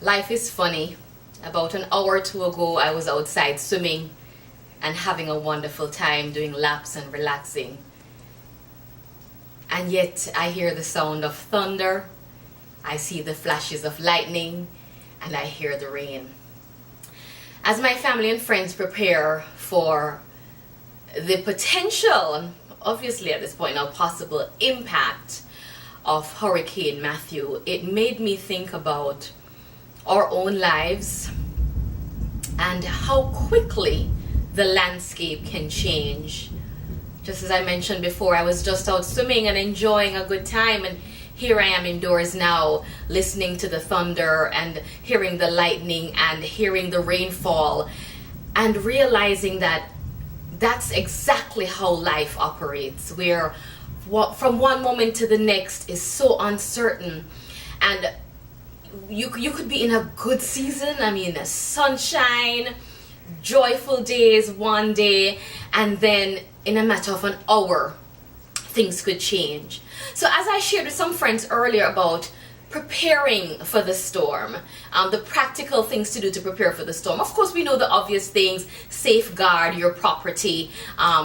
Life is funny. About an hour or two ago, I was outside swimming and having a wonderful time doing laps and relaxing. And yet I hear the sound of thunder, I see the flashes of lightning, and I hear the rain. As my family and friends prepare for the potential, obviously at this point now possible impact of Hurricane Matthew, it made me think about our own lives and how quickly the landscape can change. Just as I mentioned before, I was just out swimming and enjoying a good time, and here I am indoors now listening to the thunder and hearing the lightning and hearing the rainfall and realizing that that's exactly how life operates, where from one moment to the next is so uncertain. And you could be in a good season, sunshine, joyful days one day, and then in a matter of an hour things could change. So as I shared with some friends earlier about preparing for the storm, the practical things to do to prepare for the storm, of course we know the obvious things: safeguard your property,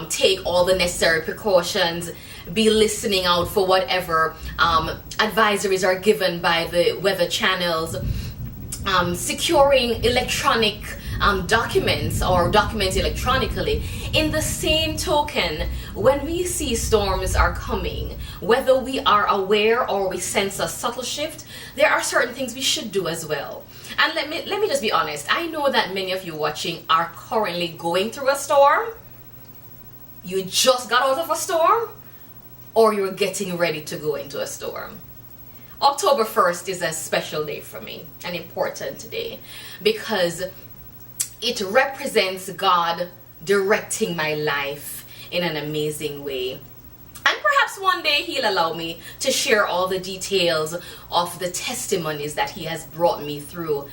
take all the necessary precautions, be listening out for whatever advisories are given by the weather channels, securing electronic documents or documents electronically. In the same token, when we see storms are coming, whether we are aware or we sense a subtle shift, there are certain things we should do as well. And let me just be honest, I know that many of you watching are currently going through a storm. You just got out of a storm, or you're getting ready to go into a storm. October 1st is a special day for me, an important day, because it represents God directing my life in an amazing way. And perhaps one day He'll allow me to share all the details of the testimonies that He has brought me through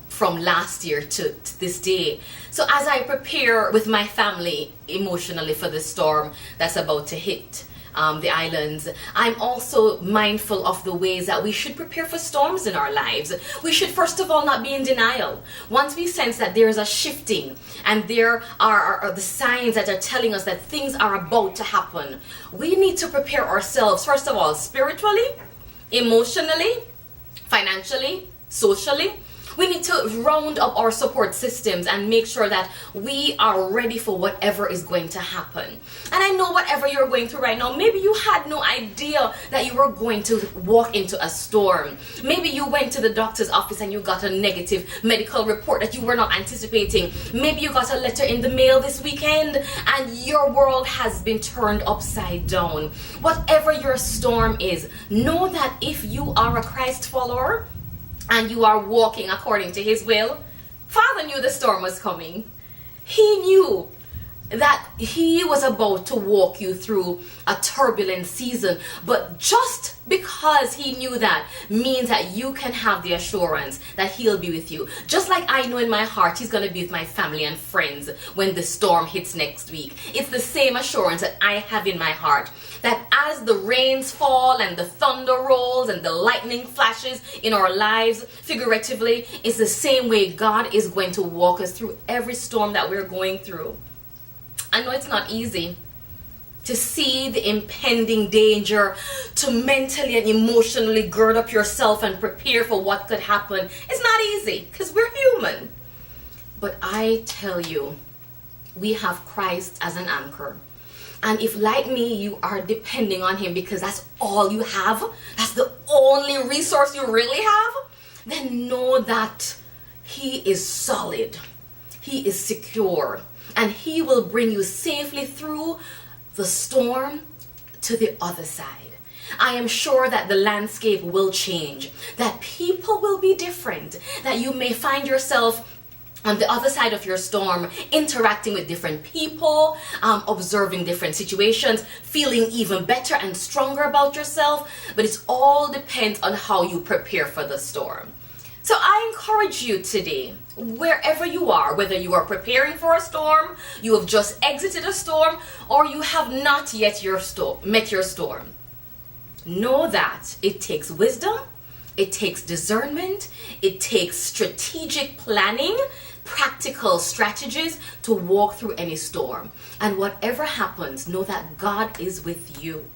from last year to this day. So as I prepare with my family emotionally for the storm that's about to hit the islands, I'm also mindful of the ways that we should prepare for storms in our lives. We should first of all not be in denial. Once we sense that there is a shifting and there are the signs that are telling us that things are about to happen, we need to prepare ourselves first of all spiritually, emotionally, financially, socially. We need to round up our support systems and make sure that we are ready for whatever is going to happen. And I know whatever you're going through right now, maybe you had no idea that you were going to walk into a storm. Maybe you went to the doctor's office and you got a negative medical report that you were not anticipating. Maybe you got a letter in the mail this weekend and your world has been turned upside down. Whatever your storm is, know that if you are a Christ follower and you are walking according to His will, Father knew the storm was coming. He knew that He was about to walk you through a turbulent season, but just because He knew that means that you can have the assurance that He'll be with you. Just like I know in my heart He's going to be with my family and friends when the storm hits next week. It's the same assurance that I have in my heart, that as the rains fall and the thunder rolls and the lightning flashes in our lives, figuratively, it's the same way God is going to walk us through every storm that we're going through. I know it's not easy to see the impending danger, to mentally and emotionally gird up yourself and prepare for what could happen. It's not easy because we're human. But I tell you, we have Christ as an anchor. And if, like me, you are depending on Him because that's all you have, that's the only resource you really have, then know that He is solid, He is secure, and He will bring you safely through the storm to the other side. I am sure that the landscape will change, that people will be different, that you may find yourself on the other side of your storm, interacting with different people, observing different situations, feeling even better and stronger about yourself. But it all depends on how you prepare for the storm. So I encourage you today, wherever you are, whether you are preparing for a storm, you have just exited a storm, or you have not yet met your storm, know that it takes wisdom, It takes discernment, it takes strategic planning, practical strategies to walk through any storm. And whatever happens, know that God is with you.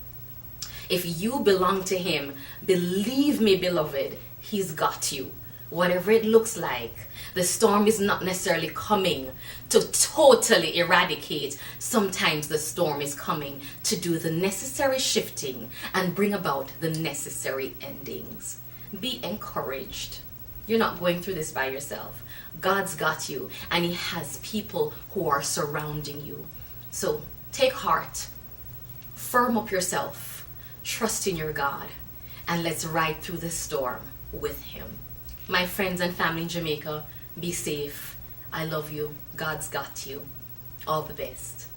If you belong to Him, believe me, beloved, He's got you. Whatever it looks like, the storm is not necessarily coming to totally eradicate. Sometimes the storm is coming to do the necessary shifting and bring about the necessary endings. Be encouraged. You're not going through this by yourself. God's got you, and He has people who are surrounding you. So take heart, firm up yourself, trust in your God, and let's ride through the storm with Him. My friends and family in Jamaica, be safe. I love you. God's got you. All the best.